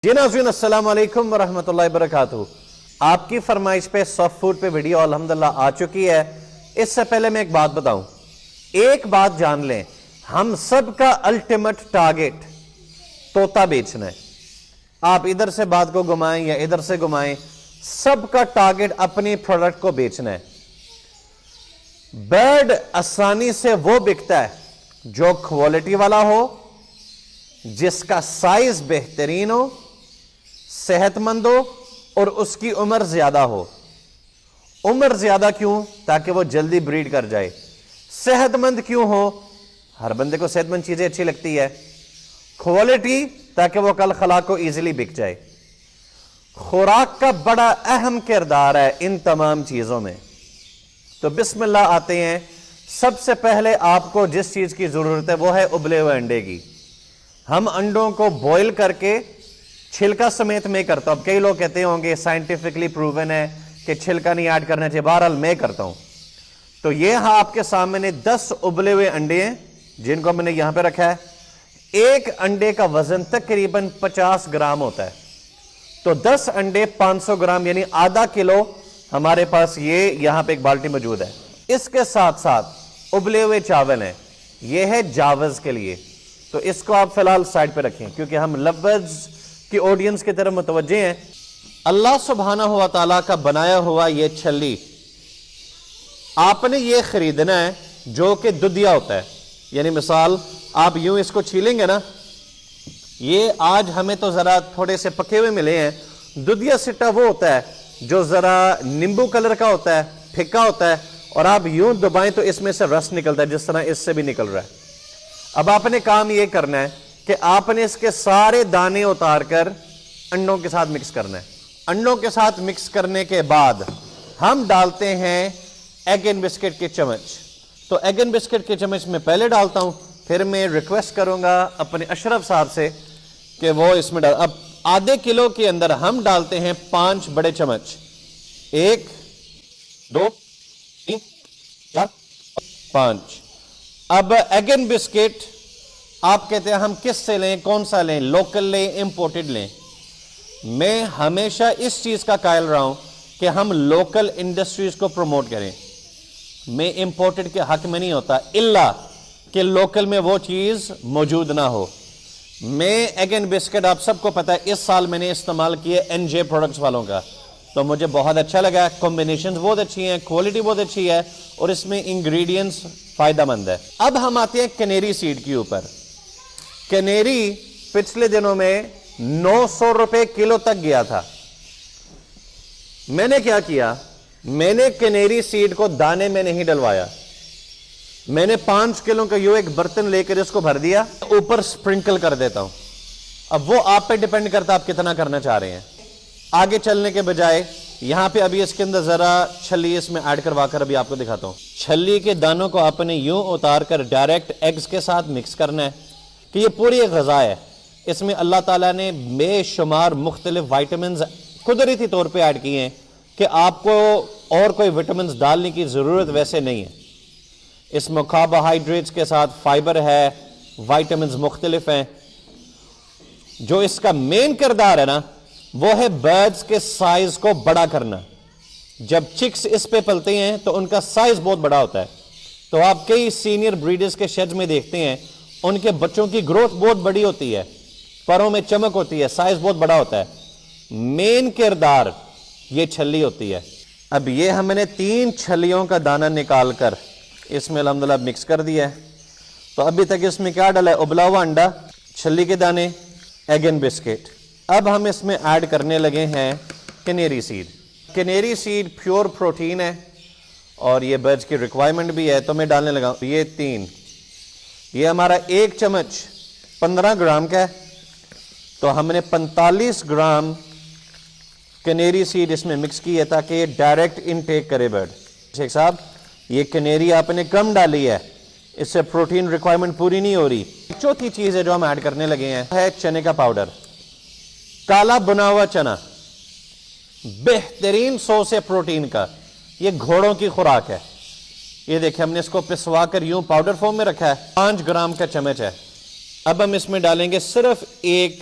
جی ناظرین السلام علیکم ورحمۃ اللہ وبرکاتہ۔ آپ کی فرمائش پہ سافٹ فوڈ پہ ویڈیو الحمدللہ آ چکی ہے۔ اس سے پہلے میں ایک بات بتاؤں، ایک بات جان لیں، ہم سب کا الٹیمیٹ ٹارگٹ طوطا بیچنا ہے۔ آپ ادھر سے بات کو گھمائیں یا ادھر سے گھمائیں، سب کا ٹارگٹ اپنی پروڈکٹ کو بیچنا ہے۔ برڈ آسانی سے وہ بکتا ہے جو کوالٹی والا ہو، جس کا سائز بہترین ہو، صحت مند ہو اور اس کی عمر زیادہ ہو۔ عمر زیادہ کیوں؟ تاکہ وہ جلدی بریڈ کر جائے۔ صحت مند کیوں ہو؟ ہر بندے کو صحت مند چیزیں اچھی لگتی ہے۔ کوالٹی تاکہ وہ کل خلا کو ایزیلی بک جائے۔ خوراک کا بڑا اہم کردار ہے ان تمام چیزوں میں۔ تو بسم اللہ آتے ہیں۔ سب سے پہلے آپ کو جس چیز کی ضرورت ہے وہ ہے ابلے ہوئے انڈے کی۔ ہم انڈوں کو بوائل کر کے چھلکا سمیت میں کرتا ہوں۔ اب کئی لوگ کہتے ہوں گے سائنٹیفکلی پروون ہے کہ چھلکا نہیں ایڈ کرنا چاہیے، بہرحال میں کرتا ہوں۔ تو یہ ہاں آپ کے سامنے 10 ابلے ہوئے انڈے ہیں جن کو میں نے یہاں پہ رکھا ہے۔ ایک انڈے کا وزن تقریباً 50 گرام ہوتا ہے، تو 10 انڈے 500 گرام یعنی آدھا کلو ہمارے پاس یہ یہاں پہ ایک بالٹی موجود ہے۔ اس کے ساتھ ساتھ ابلے ہوئے چاول ہیں، یہ ہے جاوز کے لیے، تو اس کو آپ فی الحال سائڈ پہ رکھیں کیونکہ ہم لفظ کی آڈینس کی طرف متوجہ ہیں۔ اللہ سبحانہ و تعالیٰ کا بنایا ہوا یہ چھلی آپ نے یہ خریدنا ہے جو کہ دودھیا ہوتا ہے، یعنی مثال آپ یوں اس کو چھیلیں گے نا، یہ آج ہمیں تو ذرا تھوڑے سے پکے ہوئے ملے ہیں۔ دودھیا سٹا وہ ہوتا ہے جو ذرا نیمبو کلر کا ہوتا ہے، پھیکا ہوتا ہے، اور آپ یوں دبائیں تو اس میں سے رس نکلتا ہے، جس طرح اس سے بھی نکل رہا ہے۔ اب آپ نے کام یہ کرنا ہے کہ آپ نے اس کے سارے دانے اتار کر انڈوں کے ساتھ مکس کرنا ہے۔ انڈوں کے ساتھ مکس کرنے کے بعد ہم ڈالتے ہیں ایگ اینڈ بسکٹ کے چمچ۔ تو ایگ اینڈ بسکٹ کے چمچ میں پہلے ڈالتا ہوں، پھر میں ریکویسٹ کروں گا اپنے اشرف صاحب سے کہ وہ اس میں ڈال۔ اب آدھے کلو کے اندر ہم ڈالتے ہیں 5 بڑے چمچ، 1 2 3 4 5۔ اب ایگ اینڈ بسکٹ آپ کہتے ہیں ہم کس سے لیں، کون سا لیں، لوکل لیں، امپورٹڈ لیں؟ میں ہمیشہ اس چیز کا قائل رہا ہوں کہ ہم لوکل انڈسٹریز کو پروموٹ کریں۔ میں امپورٹڈ کے حق میں نہیں ہوتا الا کہ لوکل میں وہ چیز موجود نہ ہو۔ میں ایگ اینڈ بسکٹ آپ سب کو پتا ہے اس سال میں نے استعمال کیے NJ پروڈکٹس والوں کا، تو مجھے بہت اچھا لگا۔ کمبینیشنز بہت اچھی ہیں، کوالٹی بہت اچھی ہے، اور اس میں انگریڈینٹس فائدہ مند ہے۔ اب ہم آتے ہیں کنیری سیڈ کے اوپر۔ کنیری پچھلے دنوں میں 900 روپے کلو تک گیا تھا۔ میں نے کیا کیا، میں نے کنیری سیڈ کو دانے میں نہیں ڈلوایا، میں نے 5 کلو کا ایک برتن لے کر اس کو بھر دیا، اوپر سپرنکل کر دیتا ہوں۔ اب وہ آپ پہ ڈیپینڈ کرتا آپ کتنا کرنا چاہ رہے ہیں۔ آگے چلنے کے بجائے یہاں پہ ابھی اس کے اندر ذرا چھلی اس میں ایڈ کروا کر ابھی آپ کو دکھاتا ہوں۔ چھلی کے دانوں کو آپ نے یوں اتار کر ڈائریکٹ ایگز کے ساتھ مکس کرنا ہے کہ یہ پوری ایک غذا ہے۔ اس میں اللہ تعالیٰ نے بے شمار مختلف وائٹامنز قدرتی طور پہ ایڈ کیے ہیں کہ آپ کو اور کوئی وٹامنز ڈالنے کی ضرورت ویسے نہیں ہے۔ اس میں کاربوہائیڈریٹس کے ساتھ فائبر ہے، وائٹامنز مختلف ہیں۔ جو اس کا مین کردار ہے نا، وہ ہے برڈز کے سائز کو بڑا کرنا۔ جب چکس اس پہ پلتے ہیں تو ان کا سائز بہت بڑا ہوتا ہے، تو آپ کئی سینئر بریڈرز کے شیڈز میں دیکھتے ہیں ان کے بچوں کی گروتھ بہت بڑی ہوتی ہے، پروں میں چمک ہوتی ہے، سائز بہت بڑا ہوتا ہے۔ مین کردار یہ چھلی ہوتی ہے۔ اب یہ ہم نے 3 چھلیوں کا دانہ نکال کر اس میں الحمدللہ مکس کر دیا ہے۔ تو ابھی تک اس میں کیا ڈالا ہے؟ ابلا ہوا انڈا، چھلی کے دانے، ایگ اینڈ بسکٹ۔ اب ہم اس میں ایڈ کرنے لگے ہیں کنیری سیڈ۔ کنیری سیڈ پیور پروٹین ہے اور یہ برڈز کی ریکوائرمنٹ بھی ہے، تو میں ڈالنے لگا ہوں یہ 3۔ یہ ہمارا 1 چمچ 15 گرام کا ہے، تو ہم نے 45 گرام کنیری سیڈ اس میں مکس کی ہے تاکہ یہ ڈائریکٹ انٹیک کرے برڈ۔ شیخ صاحب یہ کنیری آپ نے کم ڈالی ہے، اس سے پروٹین ریکوائرمنٹ پوری نہیں ہو رہی۔ چوتھی چیز ہے جو ہم ایڈ کرنے لگے ہیں ہے چنے کا پاؤڈر۔ کالا بنا ہوا چنا بہترین سورس ہے پروٹین کا، یہ گھوڑوں کی خوراک ہے۔ یہ دیکھیں ہم نے اس کو پسوا کر یوں پاؤڈر فارم میں رکھا ہے، 5 گرام کا چمچ ہے۔ اب ہم اس میں ڈالیں گے صرف 1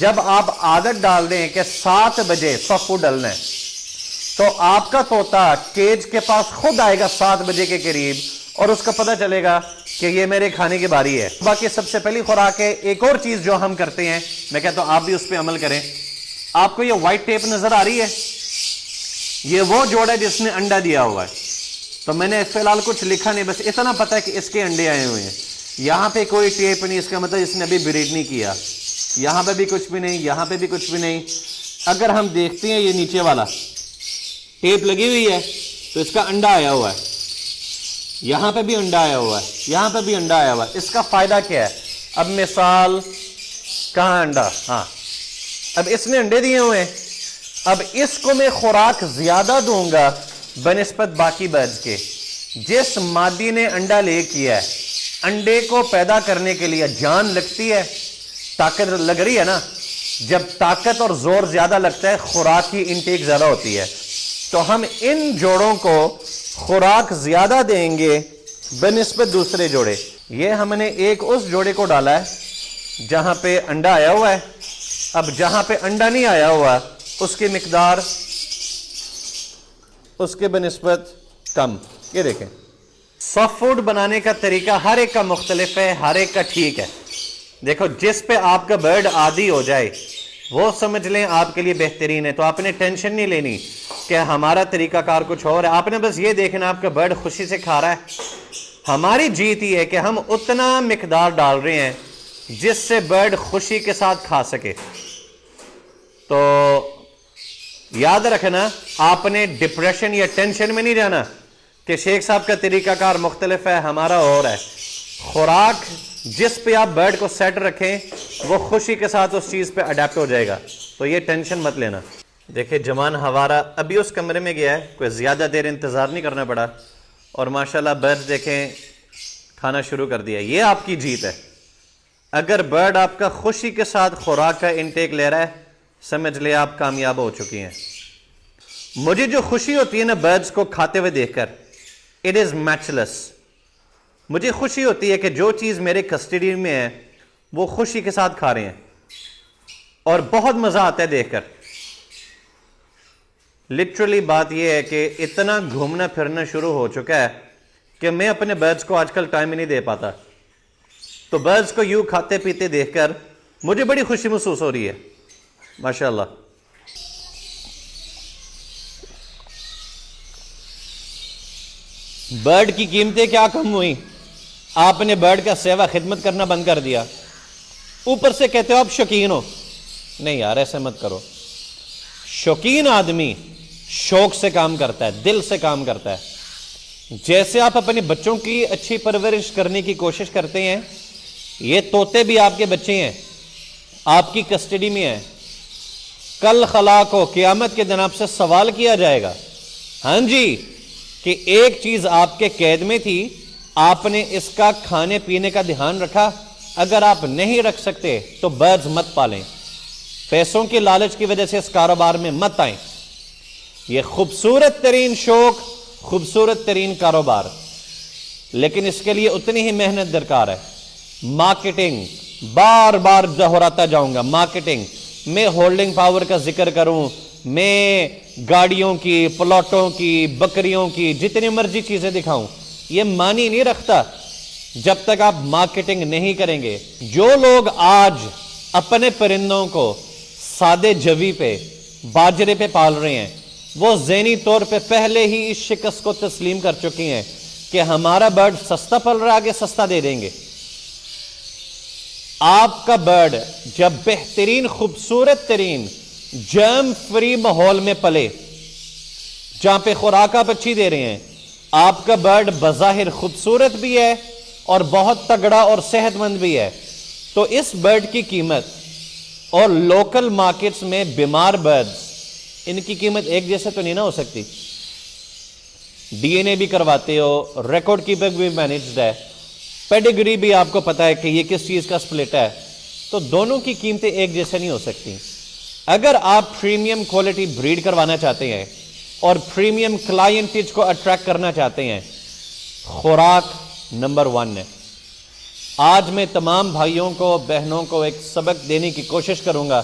جب آپ عادت ڈال دیں کہ 7 بجے صفو ڈلنا ہے تو آپ کا طوطا کیج کے پاس خود آئے گا 7 بجے کے قریب اور اس کا پتہ چلے گا کہ یہ میرے کھانے کی باری ہے. باقی سب سے پہلی خوراک ہے. ایک اور چیز جو ہم کرتے ہیں, میں کہتا ہوں آپ بھی اس پہ عمل کریں. آپ کو یہ وائٹ ٹیپ نظر آ رہی ہے, یہ وہ جوڑا ہے جس نے انڈا دیا ہوا ہے. تو میں نے فی الحال کچھ لکھا نہیں, بس اتنا پتا ہے کہ اس کے انڈے آئے ہوئے ہیں. یہاں پہ کوئی ٹیپ نہیں, اس کا مطلب اس نے ابھی بریڈ نہیں کیا. یہاں پہ بھی کچھ بھی نہیں, یہاں پہ بھی کچھ بھی نہیں. اگر ہم دیکھتے ہیں یہ نیچے والا ٹیپ لگی ہوئی ہے تو اس کا انڈا آیا ہوا ہے. یہاں پہ بھی انڈا آیا ہوا ہے, یہاں پہ بھی انڈا آیا ہوا ہے. اس کا فائدہ کیا ہے؟ اب مثال کہاں انڈا, ہاں اب اس نے انڈے دیے ہوئے ہیں. اب اس کو میں خوراک زیادہ دوں گا بنسبت باقی برڈز کے. جس مادی نے انڈا لے کیا ہے, انڈے کو پیدا کرنے کے لیے جان لگتی ہے, طاقت لگ رہی ہے نا. جب طاقت اور زور زیادہ لگتا ہے خوراک کی انٹیک زیادہ ہوتی ہے. تو ہم ان جوڑوں کو خوراک زیادہ دیں گے بنسبت دوسرے جوڑے. یہ ہم نے ایک اس جوڑے کو ڈالا ہے جہاں پہ انڈا آیا ہوا ہے. اب جہاں پہ انڈا نہیں آیا ہوا اس کی مقدار اس کے بنسبت کم. یہ دیکھیں, سافٹ فوڈ بنانے کا طریقہ ہر ایک کا مختلف ہے, ہر ایک کا ٹھیک ہے. دیکھو جس پہ آپ کا برڈ عادی ہو جائے وہ سمجھ لیں آپ کے لیے بہترین ہے. تو آپ نے ٹینشن نہیں لینی کہ ہمارا طریقہ کار کچھ اور ہے. آپ نے بس یہ دیکھنا آپ کا برڈ خوشی سے کھا رہا ہے. ہماری جیت یہ ہے کہ ہم اتنا مقدار ڈال رہے ہیں جس سے برڈ خوشی کے ساتھ کھا سکے. تو یاد رکھنا, آپ نے ڈپریشن یا ٹینشن میں نہیں جانا کہ شیخ صاحب کا طریقہ کار مختلف ہے, ہمارا اور ہے. خوراک جس پہ آپ برڈ کو سیٹ رکھیں وہ خوشی کے ساتھ اس چیز پہ اڈیپٹ ہو جائے گا. تو یہ ٹینشن مت لینا. دیکھیں جمان ہمارا ابھی اس کمرے میں گیا ہے, کوئی زیادہ دیر انتظار نہیں کرنا پڑا, اور ماشاءاللہ برڈ دیکھیں کھانا شروع کر دیا. یہ آپ کی جیت ہے. اگر برڈ آپ کا خوشی کے ساتھ خوراک کا انٹیک لے رہا ہے سمجھ لے آپ کامیاب ہو چکی ہیں. مجھے جو خوشی ہوتی ہے نا برڈز کو کھاتے ہوئے دیکھ کر, اٹ از میچلس. مجھے خوشی ہوتی ہے کہ جو چیز میرے کسٹڈی میں ہے وہ خوشی کے ساتھ کھا رہے ہیں, اور بہت مزہ آتا ہے دیکھ کر. لٹرلی بات یہ ہے کہ اتنا گھومنا پھرنا شروع ہو چکا ہے کہ میں اپنے برڈز کو آج کل ٹائم ہی نہیں دے پاتا. تو برڈز کو یوں کھاتے پیتے دیکھ کر مجھے بڑی خوشی محسوس ہو رہی ہے ماشاءاللہ. برڈ کی قیمتیں کیا کم ہوئی؟ آپ نے برڈ کا سیوا خدمت کرنا بند کر دیا. اوپر سے کہتے ہو آپ شوقین ہو. نہیں یار ایسے مت کرو. شوقین آدمی شوق سے کام کرتا ہے, دل سے کام کرتا ہے. جیسے آپ اپنے بچوں کی اچھی پرورش کرنے کی کوشش کرتے ہیں, یہ طوطے بھی آپ کے بچے ہیں, آپ کی کسٹڈی میں ہیں. کل خلا کو قیامت کے دن آپ سے سوال کیا جائے گا, ہاں جی, کہ ایک چیز آپ کے قید میں تھی, آپ نے اس کا کھانے پینے کا دھیان رکھا. اگر آپ نہیں رکھ سکتے تو برڈز مت پالیں. پیسوں کی لالچ کی وجہ سے اس کاروبار میں مت آئیں. یہ خوبصورت ترین شوق, خوبصورت ترین کاروبار, لیکن اس کے لیے اتنی ہی محنت درکار ہے. مارکیٹنگ, بار بار دہراتا جاؤں گا, مارکیٹنگ. میں ہولڈنگ پاور کا ذکر کروں, میں گاڑیوں کی, پلاٹوں کی, بکریوں کی, جتنی مرضی چیزیں دکھاؤں, یہ معنی نہیں رکھتا جب تک آپ مارکیٹنگ نہیں کریں گے. جو لوگ آج اپنے پرندوں کو سادے جوی پہ, باجرے پہ پال رہے ہیں, وہ ذہنی طور پہ پہلے ہی اس شکست کو تسلیم کر چکی ہیں کہ ہمارا برڈ سستا پل رہا ہے, آگے سستا دے دیں گے. آپ کا برڈ جب بہترین خوبصورت ترین جرم فری ماحول میں پلے, جہاں پہ خوراک آپ اچھی دے رہے ہیں, آپ کا برڈ بظاہر خوبصورت بھی ہے اور بہت تگڑا اور صحت مند بھی ہے. تو اس برڈ کی قیمت اور لوکل مارکیٹس میں بیمار برڈز, ان کی قیمت ایک جیسے تو نہیں نہ ہو سکتی. ڈی این اے بھی کرواتے ہو, ریکارڈ کیپنگ بھی مینجڈ ہے, پیڈیگری بھی آپ کو پتا ہے کہ یہ کس چیز کا سپلٹ ہے, تو دونوں کی قیمتیں ایک جیسے نہیں ہو سکتی. اگر آپ پریمیم کوالٹی بریڈ کروانا چاہتے ہیں اور پریمیم کلائنٹیج کو اٹریکٹ کرنا چاہتے ہیں, خوراک نمبر 1 ہے. آج میں تمام بھائیوں کو بہنوں کو ایک سبق دینے کی کوشش کروں گا.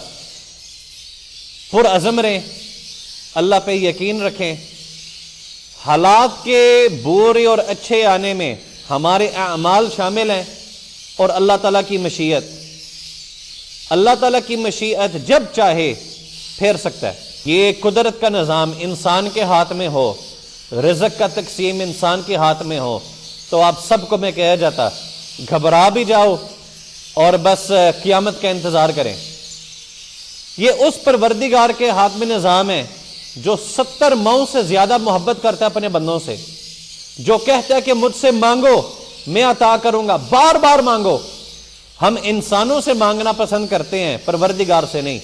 پرعزم رہیں, اللہ پہ یقین رکھیں. حالات کے برے اور اچھے آنے میں ہمارے اعمال شامل ہیں اور اللہ تعالیٰ کی مشیت. اللہ تعالیٰ کی مشیت جب چاہے پھیر سکتا ہے. یہ قدرت کا نظام انسان کے ہاتھ میں ہو, رزق کا تقسیم انسان کے ہاتھ میں ہو, تو آپ سب کو میں کہا جاتا گھبرا بھی جاؤ اور بس قیامت کا انتظار کریں. یہ اس پروردگار کے ہاتھ میں نظام ہے جو 70 مئو سے زیادہ محبت کرتا ہے اپنے بندوں سے, جو کہتا ہے کہ مجھ سے مانگو میں عطا کروں گا, بار بار مانگو. ہم انسانوں سے مانگنا پسند کرتے ہیں, پروردگار سے نہیں.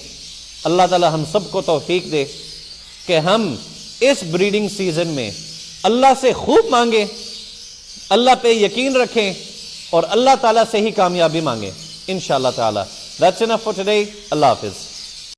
اللہ تعالی ہم سب کو توفیق دے کہ ہم اس بریڈنگ سیزن میں اللہ سے خوب مانگیں, اللہ پہ یقین رکھیں اور اللہ تعالیٰ سے ہی کامیابی مانگیں انشاءاللہ تعالی. That's enough for today. اللہ حافظ.